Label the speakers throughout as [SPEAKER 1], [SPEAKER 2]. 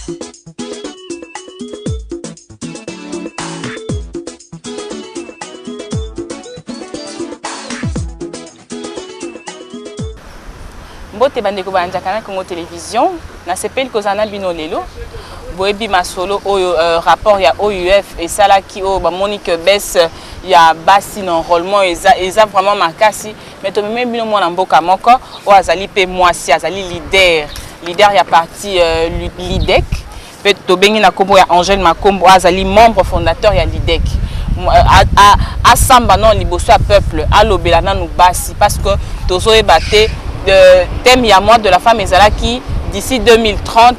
[SPEAKER 1] Mbote bandeko banja kana Congo Télévision na sepeli kozana bino lelo boyebi masolo oyo rapport ya OUF et sala ki o ba Monique baisse ya basi na enrôlement eza vraiment makasi mais to même bino mwana mboka moko o azali pe mwasi azali leader ya parti LIDEC pe to bengi na kombo ya Angèle Makombo azali membre fondateur ya LIDEC asamba non liboso ya peuple alobela nanu basi parce que tozo ebate thème ya mois de la femme ezala qui d'ici 2030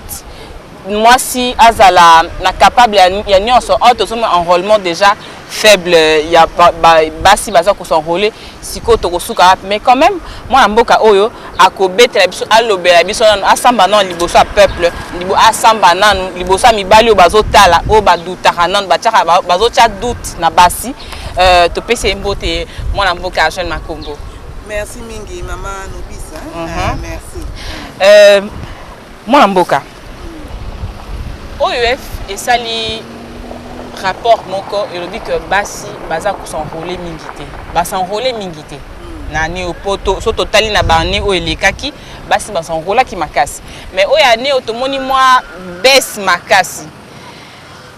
[SPEAKER 1] moi si azala na capable ya nyonso auto enrôlement déjà faible ya basi baza ko s'enrôler siko to kosuka mais quand même moi mboka oyo akobetela biso alobela biso asamba non liboso ya peuple libo asamba nanu liboso ya mibali o bazotala o badutaka nanu batiaka bazotia doute na basi to pese mbote moi mboka Angèle Makombo.
[SPEAKER 2] Merci mingi maman Nobisa. Merci.
[SPEAKER 1] Moi mboka OUF esali rapport moko elobi que basi baza ko s'enrôler mingité ba s'enrôler mingité na neopoto so totali na ba ne o elekaki basi ba s'enrôler ki makasi mais o ya ne otomoni moi baisse makasi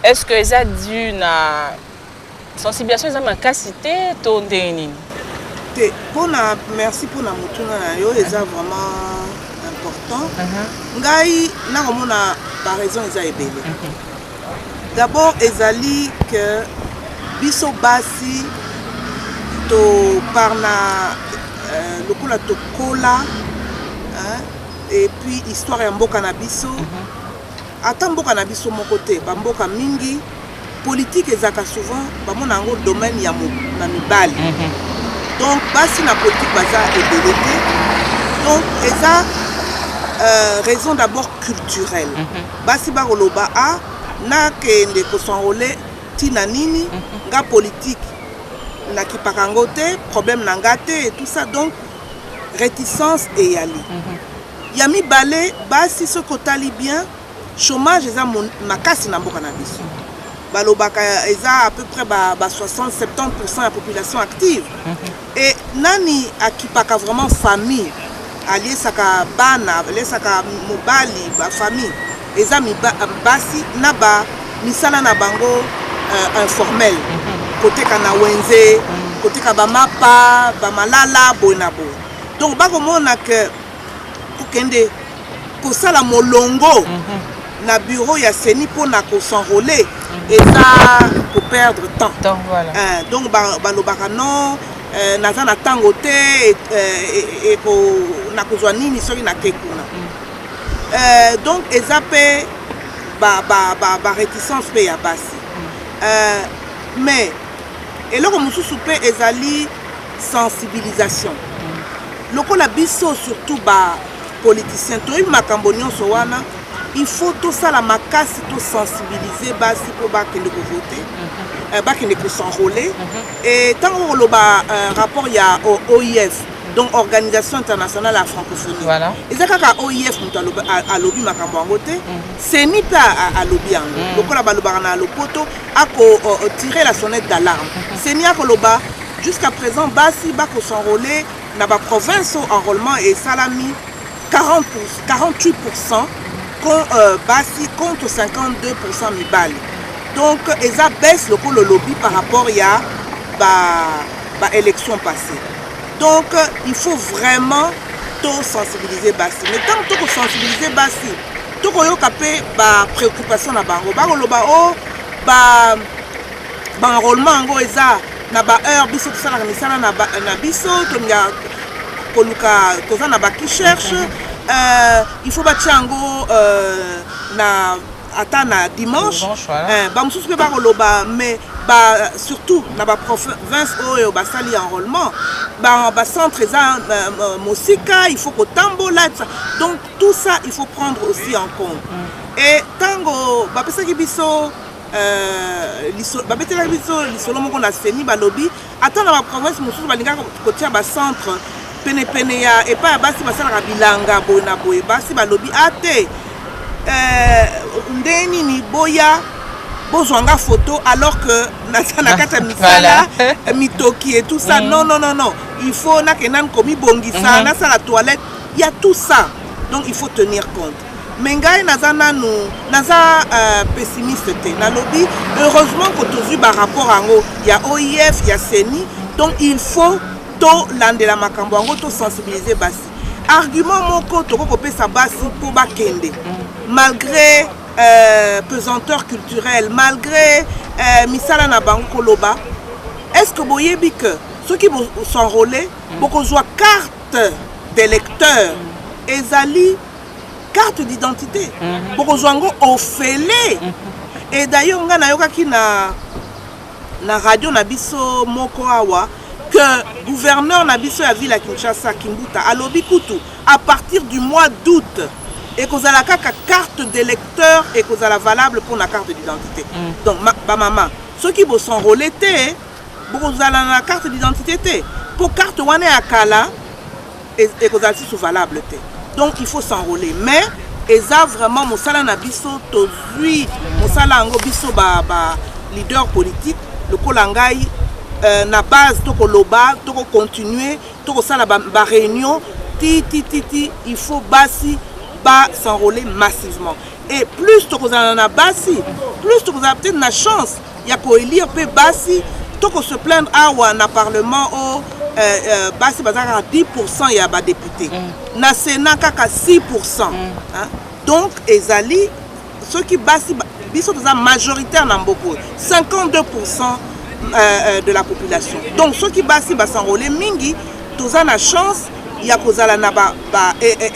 [SPEAKER 1] est-ce que ça dû na sensibilisation za makasi te to ndeni
[SPEAKER 2] te pona merci pour na mutuna na yo eza vraiment important ngai na komona par raison eza ebele. D'abord ezali que biso basi to parna lokola to kola et puis histoire ya mboka na biso ata mboka na biso moko te ba mboka mingi politique ezaka souvent ba mona ngo domaine ya na mibali donc basi na politique baza ebele te donc eza raison d'abord culturelle basi ba koloba a na kende ko s'enrôler tina nini nga politique na kipakango te problème na ngate et tout ça donc réticence et yali yami balé basi ce kotali bien chômage eza makasi na mboka na biso balobaka eza à peu près ba 60-70% de la population active et nani akipaka vraiment famille aliesaka bana aliesaka mobali ba famille eza basi na ba misala na bango informel côté kana wenze côté ka ba mapa ba malala bonabo donc ba komona que kokende ko sala molongo na bureau ya seni pona ko s'enrôler eza ko perdre temps
[SPEAKER 1] voilà
[SPEAKER 2] donc ba lobaka non naza na tango te et ko na kozwa nini soki na kekuna donc ezapé ba réticence pe ya basi mais eloko mususu pe ezali sensibilisation lokola biso surtout ba politiciens to makambo nyonso wana il faut tout ça la makasi to sensibiliser basi pour ba kende ko voter ba kende ko s'enrôler et tant on ba rapport ya OIF donc Organisation Internationale à Francophonie.
[SPEAKER 1] Voilà.
[SPEAKER 2] Et ça quand OIF nous a lobby makambo angote, c'est ni pas à lobby ango. Donc la baloba na lopoto a tirer la sonnette d'alarme. C'est ni à koloba jusqu'à présent basi ba ko s'enrôler na ba province au enrôlement et salami 48% basi contre 52% mibali. Donc eza baisse le lobby par rapport ya ba élection passée. Donc, il faut vraiment tout sensibiliser Bassi. Mais tant que tu sensibiliser Bassi, tu as ba préoccupation na bango. Bango lo ba o ba enrôlement ngo eza na ba heure biso tout ça na misala na biso to nya koluka koza na ba qui cherche il faut ba tiango na ata na dimanche ba mususu pe ba koloba mais surtout na ba province oyo ba sali enrôlement ba centre eza mosika il faut ko tambola donc tout ça il faut prendre aussi en compte et tango ba pesa ki biso ba betela biso lisolo moko na seni ba lobby ata na ba province mususu ba linga ko tia ba centre pene ya et pas basi ba sala bilanga boye na boye basi ba lobby ate ndeni ni boya bozwanga photo alors que na kata misala mitoki et tout ça. Non, il faut na kenan komi bongisa na la toilette, il y a tout ça, donc il faut tenir compte. Mais ngai naza pessimiste te na lobby. Heureusement que tu par rapport à ngo, il y a OIF, il y a CENI, donc il faut to landela makambo ngo to sensibiliser basi. Argument moko to ko pesa basi pour bakende. Malgré pesanteur culturelle, malgré misala na bango koloba, est-ce que boyebi que ceux qui s'enrôler beaucoup soit carte d'électeur ezali carte d'identité beaucoup soit ofele. Et d'ailleurs nga na yoka ki na radio na biso moko awa que gouverneur na biso ya ville à Kinshasa Kimbuta alobi kutu à partir du mois d'août et que la carte d'électeur et que la valable pour la carte d'identité. Donc maman, ceux qui vont s'enrôler vous allez la carte d'identité pour carte wane akala et que ça sous valable donc il faut s'enrôler. Mais eza vraiment mosala na biso tozui mosala ngo biso ba leader politique le kolangai na base to koloba to continuer to sala ba réunion ti il faut basi s'enrôler massivement. Et plus tu as basi, plus tu as peut-être la chance, il y a qu'à élire peu basi, tu as se plaindre à un parlement au basi bazar 10% il y a des députés. Na Sénat kaka 6%. Donc ezali ceux qui basi biso toza majoritaire na mboko 52% de la population. Donc ceux qui basi s'enrôler mingi, tu as la chance. Il y a kozala na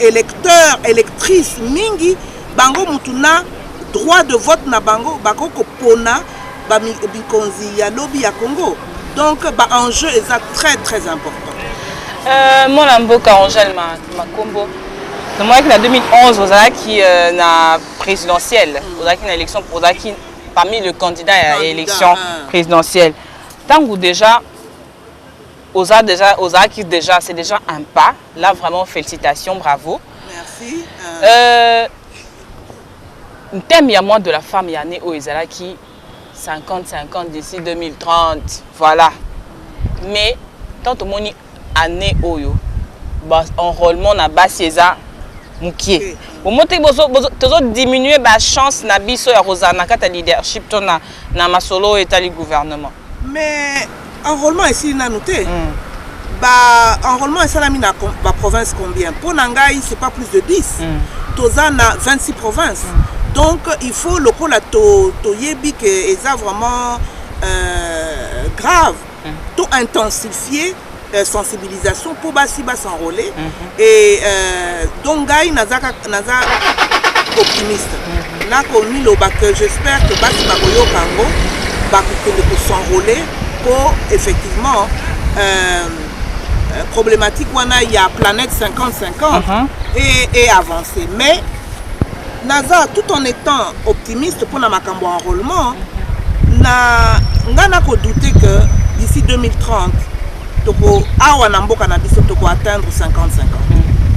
[SPEAKER 2] électeurs, électrices mingi bango mutuna droit de vote na bango bako kopona ba bikonzi ya lobby ya Congo. Donc ba enjeu est très très important.
[SPEAKER 1] Mon amboka Angèle Makombo. Donc moi en 2011 ozala qui na présidentielle, ozala qui na élection qui parmi le candidat à l'élection présidentielle. Tant que déjà c'est déjà un pas. Là, vraiment, félicitations, bravo.
[SPEAKER 2] Merci.
[SPEAKER 1] Un thème, il y a moins de la femme, il y a né au Ezala qui 50-50 d'ici 2030. Voilà. Mais, tant que mon année au yo, enrôlement na bas César Moukier. Au moment où diminuer la chance na biso ya Rosana kata leadership na masolo et le gouvernement.
[SPEAKER 2] Mais enrôlement ici na noté. Enrôlement ici na province combien? Pour Nangaï c'est pas plus de 10. Toza na 26 provinces. Donc il faut le coup la to yebi que est vraiment grave. Tout intensifier sensibilisation pour basi s'enrôler et donc Gaï naza optimiste. Là connu le bac j'espère que basi bakoyo kango pour s'enrôler pour effectivement problématique wana il y a planète 50-50 et avancer. Mais naza tout en étant optimiste pour la makambo enrôlement na ko douter que d'ici 2030 toko awa na mboka na biso toko atteindre 50-50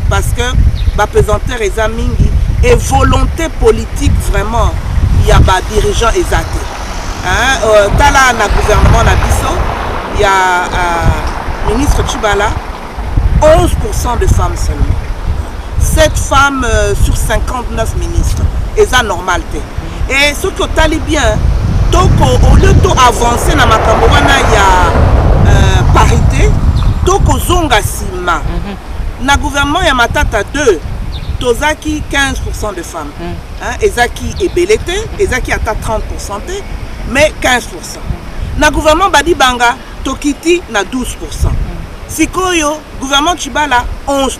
[SPEAKER 2] parce que ba pesanteur eza mingi et volonté politique vraiment il y a ba dirigeants exaté tala na gouvernement na biso il y a ministre Tchibala 11% de femmes seulement 7 femmes sur 59 ministres et ça normalité et ce que tali bien au lieu d'avancer dans ma campagne il y a parité toko zonga sima na gouvernement ya matata 2 tozaki 15% de femmes ezaki ebelete ezaki ata 30% mais 15% na gouvernement badi banga tokiti na 12% sikoyo gouvernement Tchibala 11%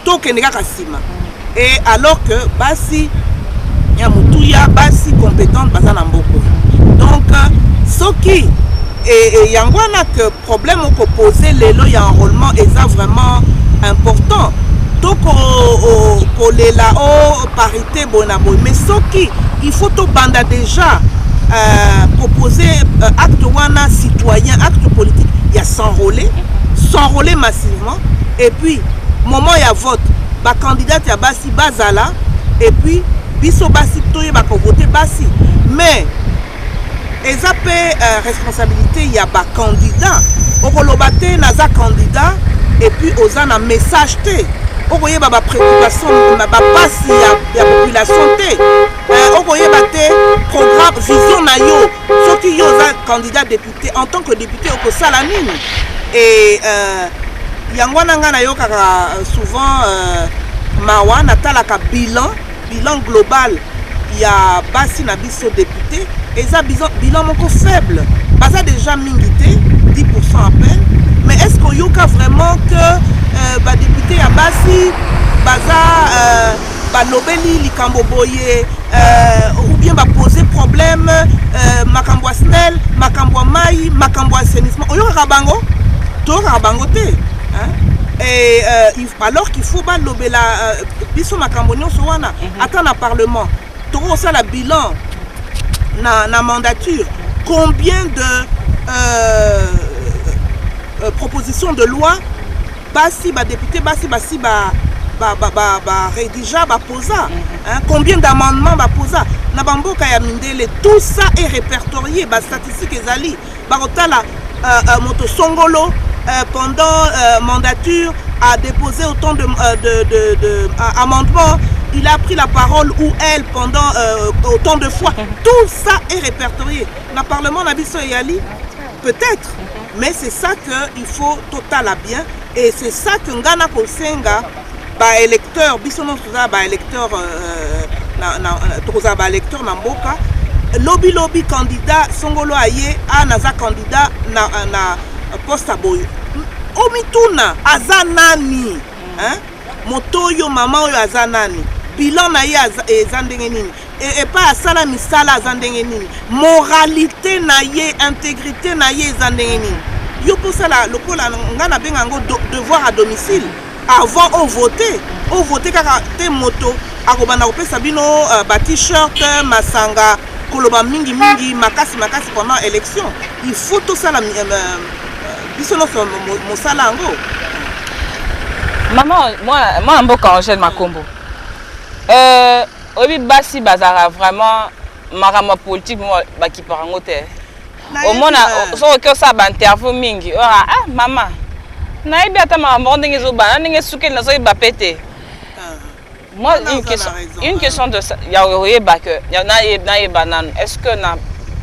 [SPEAKER 2] tokendeka kasima et alors que basi ya mutuya basi compétente baza na mboko. Donc ce qui et yangwana que problème au poser les lois enrôlement est vraiment important donc la parité bonabo mais ce qui il faut tout banda déjà proposer acte wana citoyen acte politique il y a s'enrôler massivement et puis moment il y a vote ba candidat ya basi bazala et puis biso basi toyeba ko voter basi mais eza pe responsabilité ya ba candidat okoloba te naza candidat et puis oza na message te okoyeba ba préoccupation ba pasi ya population te okoyeba te programme vision na yo soki yo oza candidat député en tant que député okosala nini et yango wana nga nayokaka souvent mawa natalaka bilan global ya basi na biso député eza bilan moko faible baza déjà mingi te 10% à peine mais est-ce qu'on yoka vraiment que ba député ya basi baza balobeli likambo boye ou bien ba poser problème makambo ya SNEL makambo ya mai makambo ya assainissement oyokaka bango toyokaka bango te et alors qu'il faut balobela biso makambo nyonso wana ata na parlement tokosala bilan na mandature combien de propositions de loi basi ba député basi rédigea ba posa combien d'amendements ba posa na bamboka ya mindele tout ça est répertorié ba statistique ezali ba kotala moto songolo pendant mandature a déposé autant de amendements il a pris la parole ou elle pendant autant de fois tout ça est répertorié na parlement na biso yali peut-être mais c'est ça que il faut total à bien et c'est ça que ngana kosenga ba électeur biso non toza ba électeur toza ba électeur na mboka lobby candidat songolo aye naza candidat na poste boyo omituna aza nani moto oyo mama oyo aza nani bilan na ye eza ndenge nini et pas asala misala aza ndenge nini moralité na ye intégrité na ye eza ndenge nini yo posala lokola nga na benga yango devoir à domicile avant au voter kaka te moto akobanda kopesa bino ba t-shirt masanga koloba mingi makasi pendant élection il faut tout ça la biso no mosala yango
[SPEAKER 1] maman moi mboka Angèle Makombo obi basi bazara vraiment makambo politique mo bakiparango te omona soki ça ba interview mingi mama nayebi ata makambo ndenge ezobana ndenge sukeli nazoyi bapete moi une question de ça ya oyeba que ya nayeba nanu est-ce que na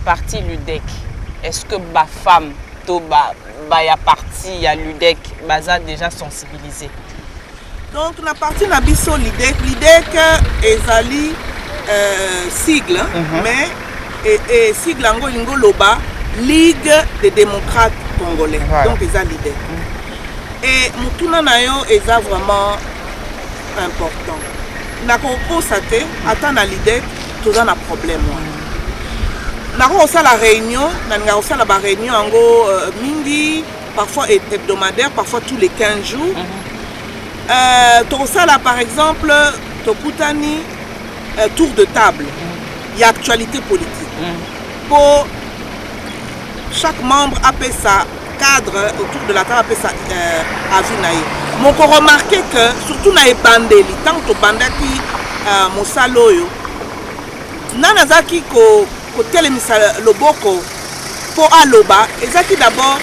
[SPEAKER 1] parti l'UDEC est-ce que ba femme to ba ya parti ya l'UDEC baza déjà sensibilisé
[SPEAKER 2] donc la partie na biso l'IDEC ezali sigle mais et sigle yango lingo loba Ligue des démocrates congolais donc eza l'IDEC et mutuna na yo eza vraiment important na koposa te ata na l'IDEC toza na problème nako osala réunion nalinga kosala ba réunion yango mingi parfois hebdomadaire parfois tous les 15 jours tokosala par exemple tokutani tour de table il y a actualité politique pour chaque membre appelle sa cadre autour de la table appelle sa avis naïe mon ko remarqué que surtout na ebandeli tant to bandaki mosaloyo nanazaki ko telemisa loboko po aloba ezaki d'abord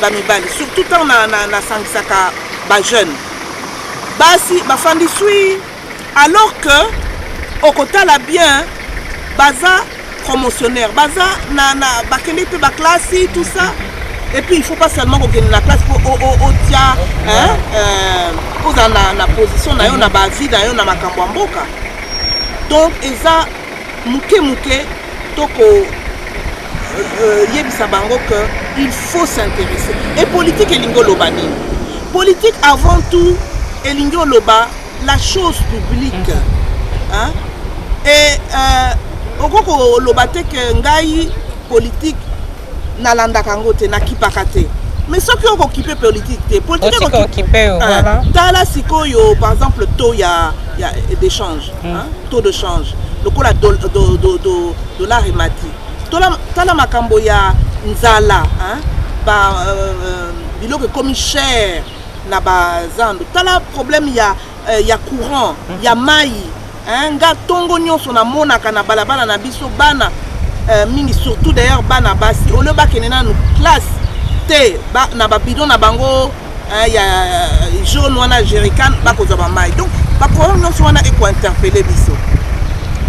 [SPEAKER 2] bamibali surtout tant na sangisaka ba jeune basi bafandi sui alors que okotala bien baza promotionnaire baza na bakende pe ba classe tout ça et puis il faut pas seulement qu'on ait la classe pour otia oza na position na yo na ba vie na yo na makambo mboka donc eza muke toko yebisa bango que il faut s'intéresser et politique elingo loba nini politique avant tout elingo loba la chose publique et okoko loba te que ngai politique nalandaka ngo te nakipaka te mais soki okokipe politique te politique
[SPEAKER 1] okipe voilà
[SPEAKER 2] tala sikoyo par exemple taux ya d'échange taux de change lokola dollar emati tala makambo ya nzala ba biloko ekomi cher na bazando tala problème ya courant ya mai nga tongo nyonso na monaka na balabala na biso bana mingi surtout d'ailleurs bana basi au lieu bakene na classe te na babidon na bango ya jaune wana jerrycan bakozwa bamai donc baproblème nyonso wana ekointerpele biso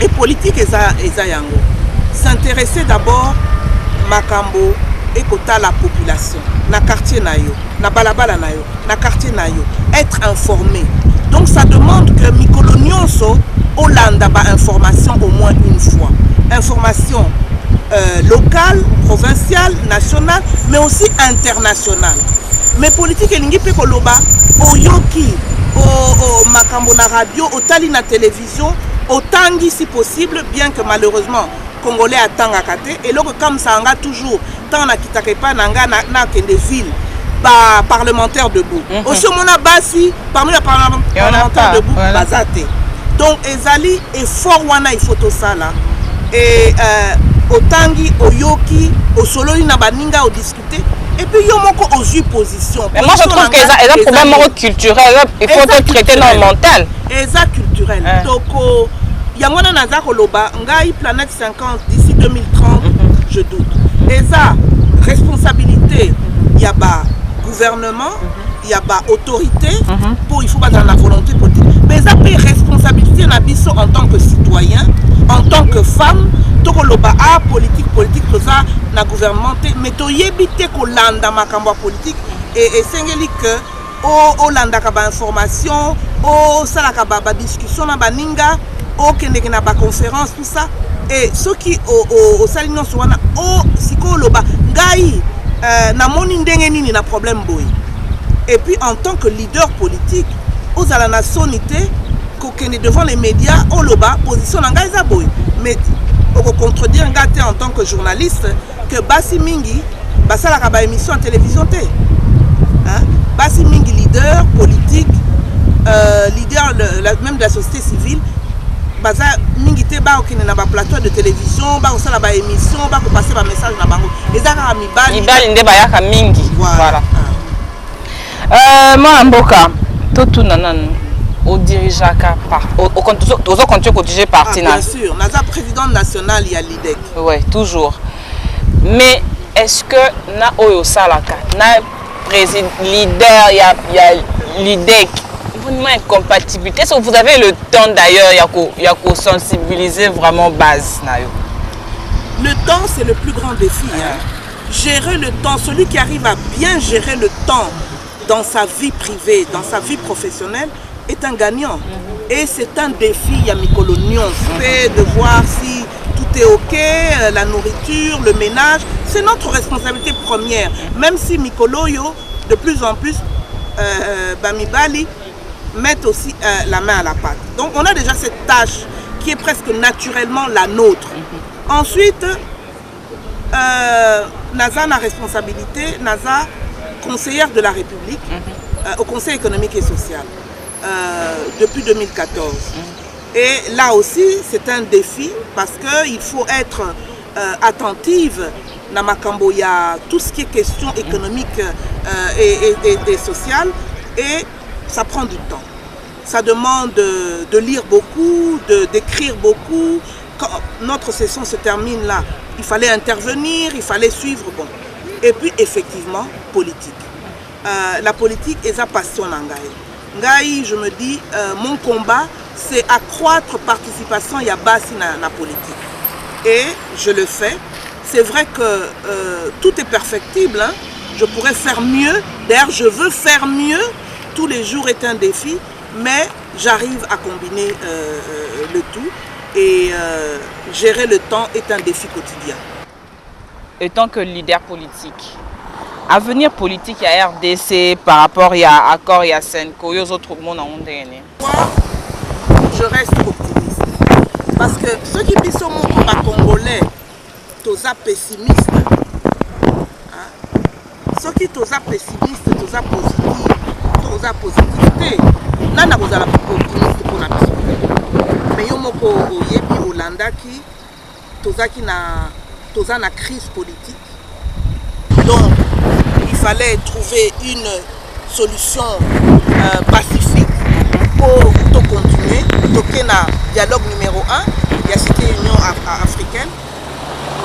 [SPEAKER 2] et politique eza yango s'intéresser d'abord makambo ekota la population na quartier na yo na balabala na yo na quartier na yo être informé donc ça demande que mikolo nyonso olanda ba information au moins une fois information locale, provinciale, nationale, mais aussi internationale. Mais politique elingi pe koloba oyoki o makambo na radio, o tali na télévision, o tangi si possible, bien que malheureusement Congolais attendent à kate et donc comme ça on a toujours tant na kitake pa nanga na kende ville ba parlementaire debout. Aussi on a basi parmi les parlementaires debout bazate. Donc ezali effort wana il faut tout ça là et otangi oyoki osololi na baninga o discuter et puis yo moko ozui position.
[SPEAKER 1] Mais moi je trouve que ça un problème culturel, il faut être traité dans le mental.
[SPEAKER 2] Eza culturel. Donc yango na naza koloba ngai planète 50 d'ici 2030 je doute. Eza responsabilité ya ba gouvernement, ya ba autorité pour il faut pas dans la volonté politique. Mais eza pe responsabilité na biso en tant que citoyen, en tant que femme. Tokoloba a politique toza na gouvernement mais to yebite ko landa makambo politique et sengeli que o landa ka ba information o sala ka ba discussion na baninga o kende na ba conférence tout ça et ceux qui au salino soana o sikoloba ngai na moni ndenge nini na problème boy et puis en tant que leader politique aux ala na sonité ko kende devant les médias o loba position na ngai za boy mais pour contredire ngate en tant que journaliste que basi mingi basala ka ba émission en télévision té hein basi mingi leader politique leader même de la société civile baza mingi té ba okine na ba plateau de télévision ba osala ba émission ba ko passer ba message na bango ezaka mibali
[SPEAKER 1] nde bayaka mingi voilà moi mboka totuna nanu au dirigeant au continue diriger parti
[SPEAKER 2] bien sûr naza président national il y a l'IDEC
[SPEAKER 1] ouais toujours mais est-ce que na oyo salaka na président leader il y a l'IDEC une incompatibilité est-ce que vous avez le temps d'ailleurs il y a qu'au sensibiliser vraiment base na yo
[SPEAKER 2] le temps c'est le plus grand défi hein. Gérer le temps celui qui arrive à bien gérer le temps dans sa vie privée dans sa vie professionnelle est un gagnant et c'est un défi il y a mikolonion c'est de voir si tout est ok la nourriture le ménage c'est notre responsabilité première même si mikoloyo de plus en plus bamibali mettent aussi la main à la pâte donc on a déjà cette tâche qui est presque naturellement la nôtre ensuite naza na responsabilité naza conseillère de la République au Conseil économique et social depuis 2014 et là aussi c'est un défi parce que il faut être attentive na makambo ya tout ce qui est question économique et sociale et ça prend du temps ça demande de lire beaucoup d'écrire beaucoup quand notre session se termine là il fallait intervenir il fallait suivre bon et puis effectivement politique la politique est sa passion ngai je me dis mon combat c'est accroître participation ya basi na politique et je le fais c'est vrai que tout est perfectible hein. Je pourrais faire mieux d'ailleurs je veux faire mieux tous les jours est un défi mais j'arrive à combiner le tout et gérer le temps est un défi quotidien.
[SPEAKER 1] Et tant que leader politique avenir politique à RDC par rapport à accord et à Senko, aux autres mondes en monde.
[SPEAKER 2] Je reste optimiste parce que ceux qui disent au monde congolais, tous pessimistes, ceux qui sont pessimistes, tous positifs, nana vous allez optimiste pour la mission. Mais yo moko oyebi Hollanda qui tous na crise politique. Donc il fallait trouver une solution pacifique pour continuer toke na dialogue numéro 1 ya cité Union africaine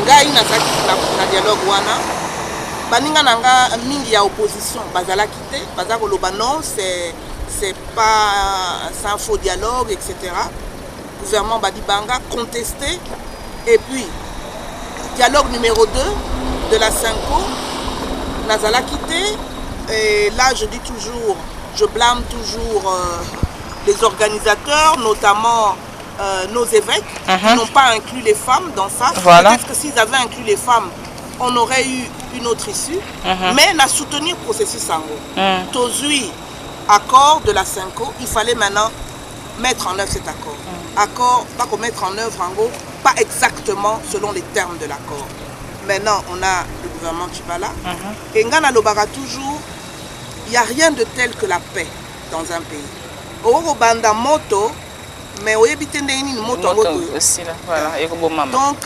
[SPEAKER 2] ngai na dialogue wana baninga nanga mingi ya opposition bazalaki te baza koloba non c'est pas sans faux dialogue etc. Gouvernement badi banga contesté et puis dialogue numéro 2 de la Cinco nazalaki te et là je dis toujours je blâme toujours les organisateurs notamment nos évêques qui n'ont pas inclus les femmes dans ça.
[SPEAKER 1] Voilà.
[SPEAKER 2] Peut-être que s'ils avaient inclus les femmes on aurait eu une autre issue, mais na soutenir le processus sango. Tozui accord de la Cinco, il fallait maintenant mettre en œuvre cet accord. Accord, pas qu'on mettre en œuvre en gros, pas exactement selon les termes de l'accord. Maintenant, on a le gouvernement Tchibala. Et Ngana Lobara toujours, il n'y a rien de tel que la paix dans un pays. Au banda moto, mais au yebitende une moto
[SPEAKER 1] aussi là, voilà.
[SPEAKER 2] Donc,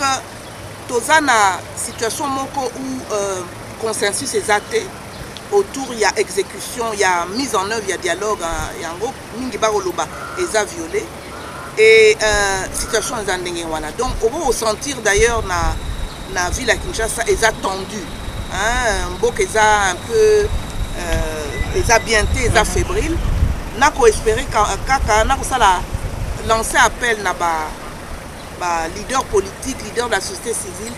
[SPEAKER 2] toza na situation moko où consensus est athée autour il y a exécution, il y a mise en œuvre, il y a dialogue, il y a un gros mingi baroloba et a violé et situation est ndenge wana. Donc on va ressentir d'ailleurs na ville à Kinshasa est attendu, hein, mbok est un peu est bienté, est fébrile. Na ko espérer kaka na ko sala lancer appel na ba leader politique, leader de la société civile,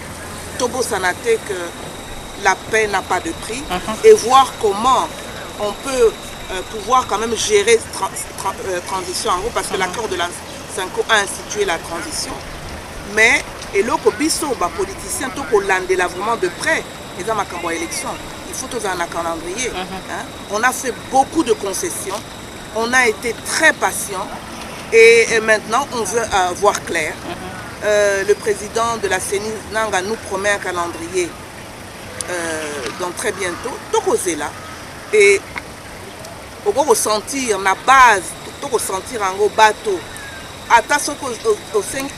[SPEAKER 2] Tobo Sanate que la paix n'a pas de prix et voir comment on peut pouvoir quand même gérer transition en gros parce que l'accord de la Cinco a institué la transition. Mais et là biso ba politicien toko landela vraiment de près et dans ma campagne élection, il faut tous un calendrier. On a fait beaucoup de concessions, on a été très patient et maintenant on veut voir clair. Le président de la CENI Nanga nous promet un calendrier donc très bientôt. Tokozé là et on va ressentir la base, on va ressentir en gros bateau. Attention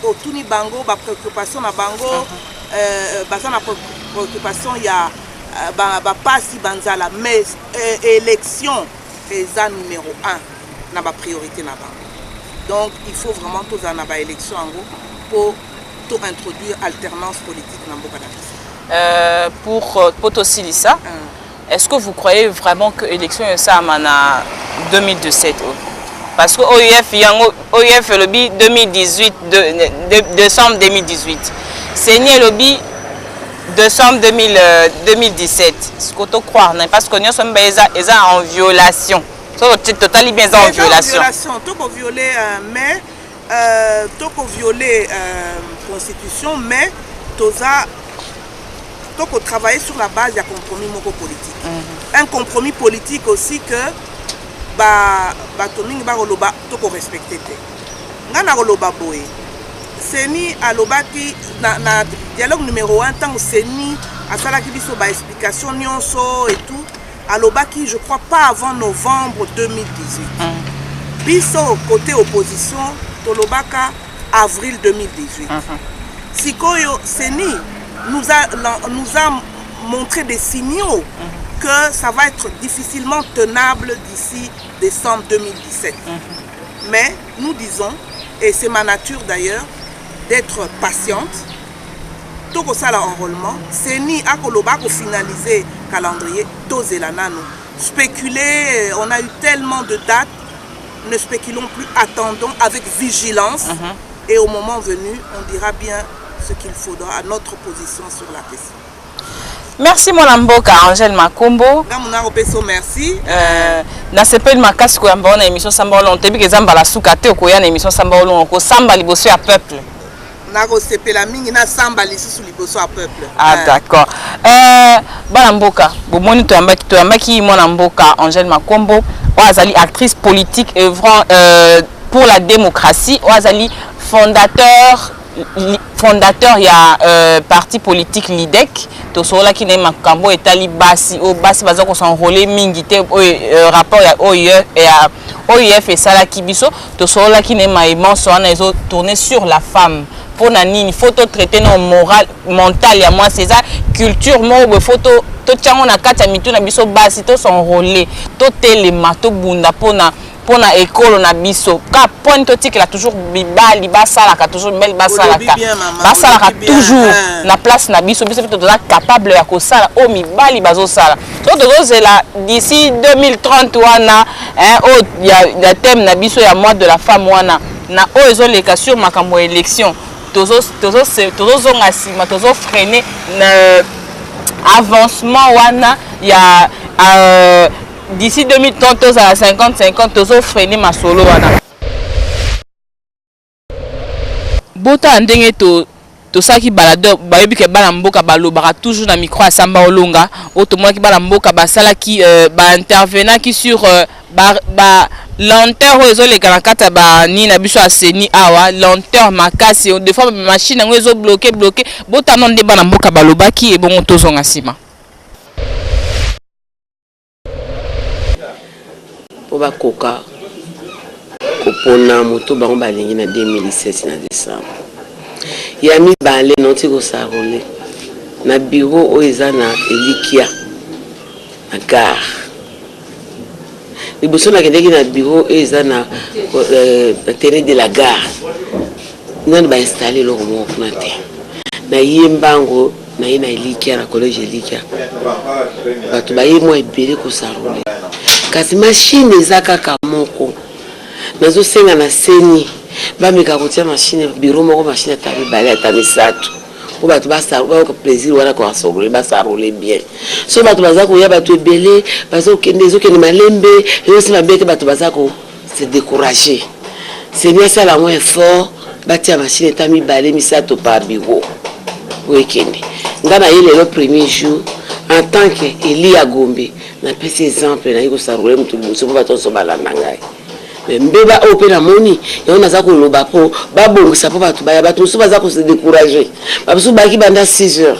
[SPEAKER 2] au Tuni Bango, ma préoccupation na Bango, ma préoccupation il y a pas si banzala mais élection est numéro 1 na ma priorité na Bango. Donc il faut vraiment tous en avoir élection en gros pour introduire alternance politique dans Mboka d'Afrique.
[SPEAKER 1] Pour Potosilisa, est-ce que vous croyez vraiment que l'élection est ça en 2017? Parce que OIF est le 2018, décembre 2018. Seigneur lobby décembre 2017. Ce que tu crois, parce que nous sommes en violation. C'est totalement bien en violation.
[SPEAKER 2] Tu peux violer, mais tu peux violer la constitution, mais tu peux travailler sur la base d'un compromis politique. Un compromis politique aussi que tu peux respecter. Seni alobaki na dialogue numéro 1 tant Seni a salaki biso ba explication nyonso et tout alobaki je crois pas avant novembre 2018. Biso côté opposition tolobaka avril 2018. Sikoyo Seni nous a montré des signaux que ça va être difficilement tenable d'ici décembre 2017. Mais nous disons, et c'est ma nature d'ailleurs, d'être patiente. Tout ça l'enrôlement, c'est ni à Koloba pour finaliser le calendrier, spéculer, on a eu tellement de dates, ne spéculons plus, attendons avec vigilance et au moment venu, on dira bien ce qu'il faudra à notre position sur la question.
[SPEAKER 1] Merci mon amboka Angèle Makombo.
[SPEAKER 2] Merci.
[SPEAKER 1] Na sepel makasi ko yamba na émission Samba Olongo tebi ke zamba la sukate ko ya na émission Samba Olongo ko samba liboso ya peuple.
[SPEAKER 2] Na ko sepela mingi na samba liboso liboso ya peuple.
[SPEAKER 1] Ah d'accord. Bana mboka bomoni to yambaki mon amboka Angèle Makombo oazali actrice politique œuvrant pour la démocratie oazali fondateur il y a parti politique l'IDEC to sola qui n'est makambo etali basi o basi baza ko s'enrôler mingi te rapport ya OIF et sala kibiso to sola qui n'est maïman so na ezo tourner sur la femme pour nani photo traiter non moral mental ya moi c'est ça culture mo photo to tiango na kata mitu na biso basi to s'enrôler to telema to bunda pona pour na école na biso ka point totique la toujours bibali basalaka toujours mel basalaka toujours na place na biso biso to capable ya ko sala o mibali bazo sala to tozozela d'ici 2030 wana o ya thème na biso ya mois de la femme wana na o ezoleka sur makambo élection tozozonga sima tozofreiner avancement wana ya d'ici 2030 à 50-50 tozofreiner masolo wana bota ndenge tosaki balado bayebi ke bana mboka balobaka toujours na micro asamba olonga otomaki bana mboka basalaki ba intervenant qui sur ba lenteur ezoleka na kata ba ni na biso aseni awa lenteur makasi des fois machine ngo ezo bloquer bota non de bana mboka balobaki e bongo tozonga sima
[SPEAKER 3] po bakoka kopona moto bango balingi na 2017 na décembre ya mibale noti kosarole na bureau oyo eza na elikia na gare liboso nakendeki na bureau oyo eza na terrain de la gare nani bainstalle eloko moko kuna te na ye mbango na ye na elikia na collège elikia bato baye mwa ebele kosarole kasi machine eza kaka moko nazosenga na seni bameka kotia machine bureau moko machine ata mibale ata misato po bato bayoka plaisir wana koasogole basarole bien so bato baza koya bato ebele ezokende malembe ezosi mabe te bato baza se décourager seni asala mo effort batia machine ata mibale misato par bureau oyekende nga na ye lelo premier jour en tant que Eli ya Gombe na pesi exemple na yiko sarole mutu liboso po bato so balanda ngai mbeba ope na moni yo naza ko loba po babongisa po bato baya bato so baza ko se décourager bato baki banda 6 heures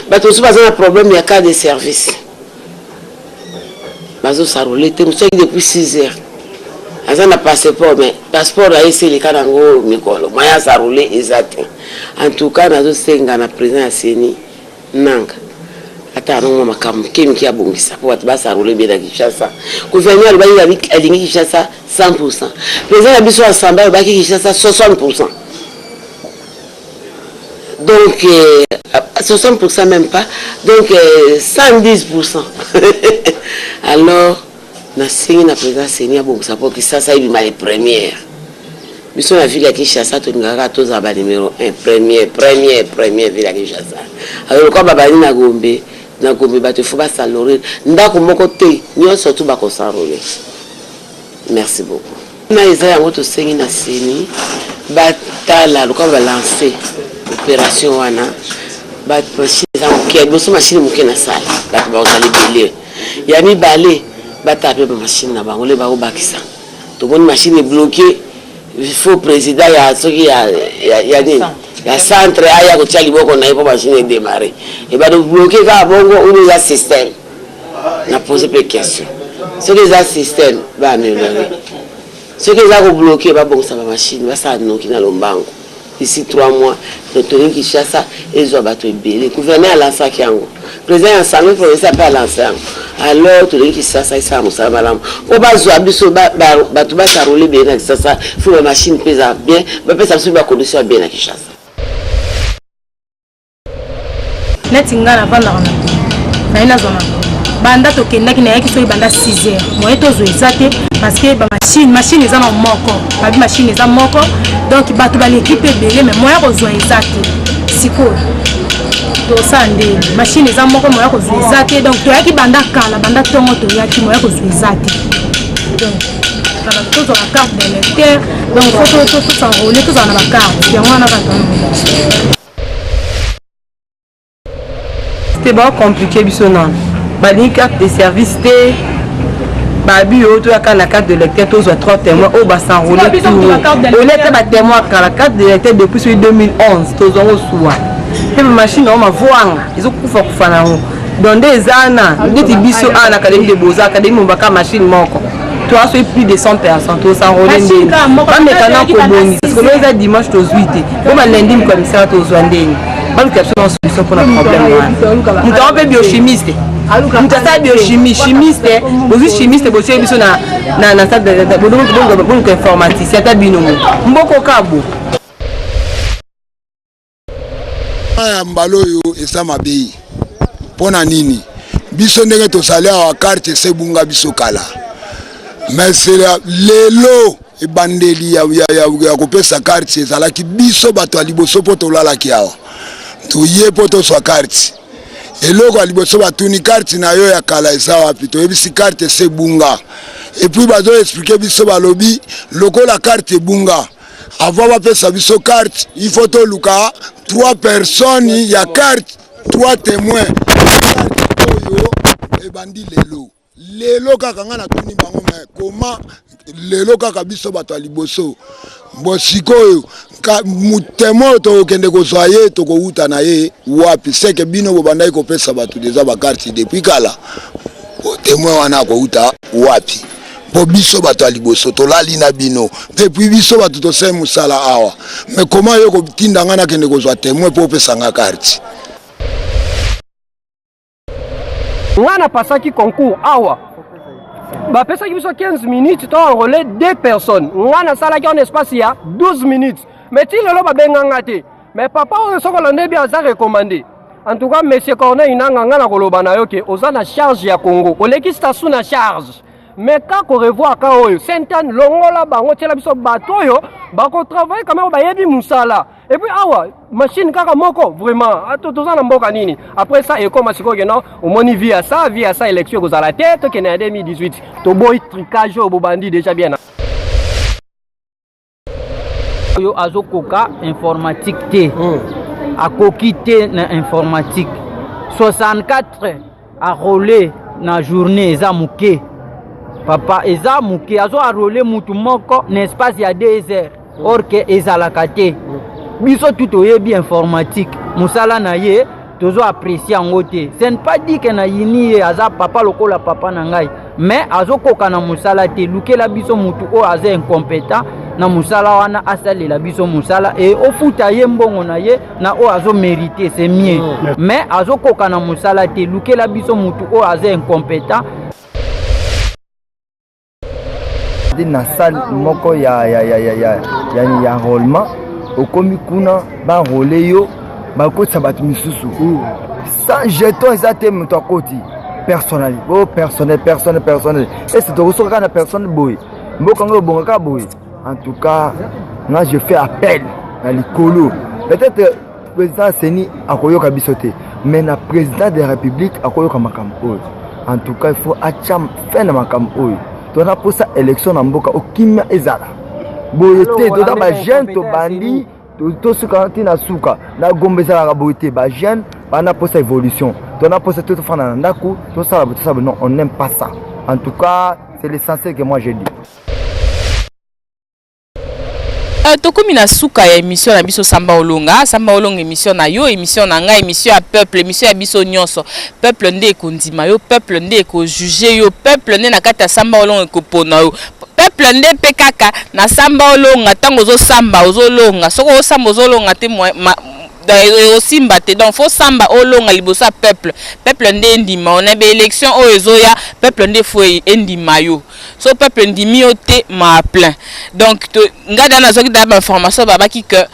[SPEAKER 3] bato so baza na problème ya cas de service bazo sarole te muso ki depuis 6 heures aza na passeport mais passeport a ese le kana ngo mikolo moya sarole ezate en tout cas nazo senga na président ya Seni nanga ata non makambo kemiki abongisa po bato basarole bien na Kinshasa gouvernement alobaki alingi Kinshasa 100%. Président la biso assemblée baki Kinshasa 60%. Donc 60% même pas. Donc 110%. Alors na singi na président Seni abongisa po Kinshasa ibima les premières. Biso na ville ya Kinshasa to ngaka to za ba numéro 1 première ville ya Kinshasa. Alors kwa babani na Gombe bato fo ba salore ndako moko te nyonso tu ba ko sarole. Merci beaucoup. Na eza yango to sengi na Seni batala lokwa ba lancer opération wana ba machine za moke boso machine moke na sala bato ba ozali belé ya mibale batape ba machine na bango le ba obakisa to bonne machine bloquée il faut président ya soki ya nini ya centre aya ko tia liboko na ipo machine démarrer et ba bloquer ka bongo ou le système na poser des questions ce que les système va améliorer ce que les bloquer ba bongo sa machine va ça noki na lombango d'ici 3 mois retourner Kinshasa et zo bato ebele gouverneur à lancer kiango président ensemble province pas lancer alors tout le Kinshasa ça musala malamu o bazo abiso bato ba sarole bien na Kinshasa faut la machine pesa bien ba pesa sur ba condition bien na Kinshasa
[SPEAKER 4] netinga na vanda na ina zona banda to kendaki na yaki so banda 6 heures moye to zo ezate parce que ba machine eza na moko ba machine eza moko donc bato ba l'équipe belé mais moye ko zo ezate siko to sande machine eza moko moye ko zo ezate donc to yaki banda kala banda tongo to yaki moye ko zo ezate donc para to zo la carte de l'électeur donc faut to s'enrôler to za na ba carte yango na ba
[SPEAKER 5] c'est bon compliqué bisona bani carte de service té babi auto ya kana carte de lecteur to soit 3 témoins au ba s'enrôler tout on était ba témoin quand la carte de lecteur depuis 2011 to zongo soa et machine on ma voanga ils ont kufa kufana ngo donde ezana ndeti biso ana académie de Beaux-Arts académie mbaka machine moko tu as plus de 100 personnes to s'enrôler ndeni ba metana ko boni parce que le dimanche to 8 bon ba lundi commissaire to zo ndeni ba caption solution pour le problème nous avons un biochimiste mutu asala biochimie chimiste bozwi chimiste botie biso na bongo informaticien ata bino mboko kabo
[SPEAKER 6] ya mbala oyo eza mabe mpona nini biso ndenge tosali awa karte esebunga biso kala mais lelo ebandeli ya kopesa karte ezalaki biso bato ya liboso mpo tolalaki awa toye mpo toswa karte eloko ya liboso batuni karte na yo ya kala eza wapi toyebisi karte esebunga epuis bazoexplike biso balobi lokola karte ebunga avant bapesa biso carte il faut toluka 3 personnes ya carte 3 témoins oyo ebandi lelo kaka nga natuni bango me koma lelo kaka biso bato ya liboso bo sikoyo mutemo tokende kozwa ye tokouta na ye wapi seke bino bobandaki kopesa bato deja bakarte depuis kala témoin wana akouta wapi po biso bato ya liboso tolali na bino depuis biso bato tosali mosala awa me koma yo kotinda nga nakende kozwa témoin mpo opesa nga karte
[SPEAKER 7] nga napasaki concours awa bapesaki biso 15 minutes to enrôler 2 personnes nga nasalaki en espace ya 12 minutes mais ti lelo babenganga te mais papa oyo sokolo ndebi aza recommandé en tout cas monsieur Corneille nanga nga na koloba na yo ke oza na charge ya Congo oleki station na charge mais kako revoir ka oyo Sainte-Anne longola bango tiela biso bato oyo bako travailler quand même bayebi musala et puis awa machine kaka moko vraiment toza na mboka nini après ça et comme siko ke non omoni via ça élection ko za la tête que na 2018 to boy tricage au bobandi déjà bien
[SPEAKER 8] yo azokoka informatique te akoki te na informatique 64 a rolé na journée eza muke papa eza muke azo arole mutu moko na espace ya 2 heures or que ezalaka te biso tout oyebi informatique musala na ye tozo apprécier yango te ce n'est pas dit que na yini ye aza papa lokola papa na ngai mais azokoka na musala te lukela biso mutu o aza incompétent na musala wana asalela biso musala et ofuta ye mbongo na ye na o azo mériter c'est mieux mais azokoka na musala te lukela biso mutu o aza incompétent
[SPEAKER 9] na salle moko ya enrôlement okomi kuna banrole yo bakotisa bato misusu sans jeton eza te moto akoti personnel personnel ese tokosokaka na personnel boye mboka ngo obongaka boye en tout cas moi je fais appel na likolo peut-être président Seni akoyoka biso te mais na président de la république akoyoka makambo oyo en tout cas il faut acham fin na makambo oyo tona posa élection na mboka okimia ezala boye te toda ba jeune to bandi to suka na suka na gombe ezala boye te ba jeune bana posa évolution tona posa tout fana na ndaku to sala non on n'aime pas ça en tout cas c'est l'essentiel que moi j'ai dit
[SPEAKER 1] tokomi na suka ya émission na biso Samba Olonga émission na yo émission na nga émission ya peuple émission ya biso nyonso peuple nde ekondima yo peuple nde ekojuge yo peuple nde na kati ya Samba Olonga ekopona yo peuple nde mpe kaka na Samba Olonga ntango ozosamba ozolonga soko osamba ozolonga te osimba te donc faut samba olonga libosa peuple nde ndima on a be élection o ezoya peuple nde faut endima yo so peuple ndimi yo te ma plein donc ngada na zoki da information babaki que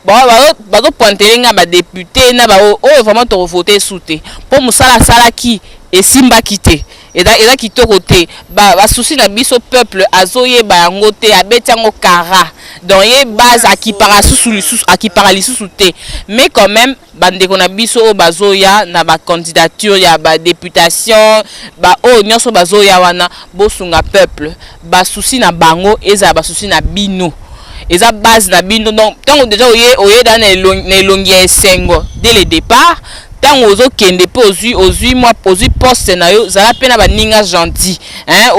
[SPEAKER 1] bazo pointer nga ba député na ba o vraiment to voter souté pour musala sala ki esimba kité eza kitoko te ba souci na biso peuple azoye ba yango te abeti yango kara donc ye base akipara lisusu te mais quand même bandeko na biso bazoya na ba candidature ya ba députation ba o nyonso bazoya wana bosunga peuple ba souci na bango eza ba souci na bino eza base na bino donc tango déjà oye dans na elongi ya esengo dès le départ tango ozokende pe ozwi poste na yo zala pe na baninga gentil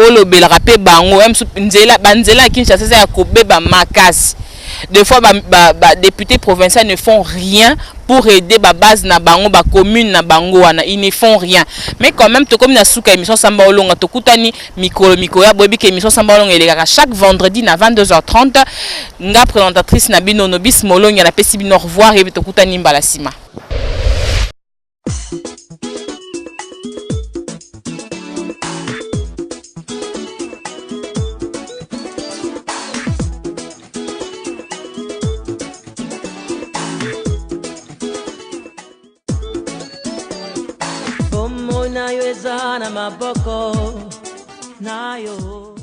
[SPEAKER 1] olobelaka pe bango banzela ya Kinshasa ya kobeba makasi des fois ba députés provinciaux ne font rien pour aider ba base na bango ba commune na bango wana ils ne font rien mais quand même to comme na suka émission Samba Olonga to kutani micro ya bobi ke émission Samba Olonga elekaka chaque vendredi na 22h30 nga présentatrice na bino Nobis Molonga na pesi bino au revoir et to kutani mbala sima
[SPEAKER 10] nayo eza na maboko nayo.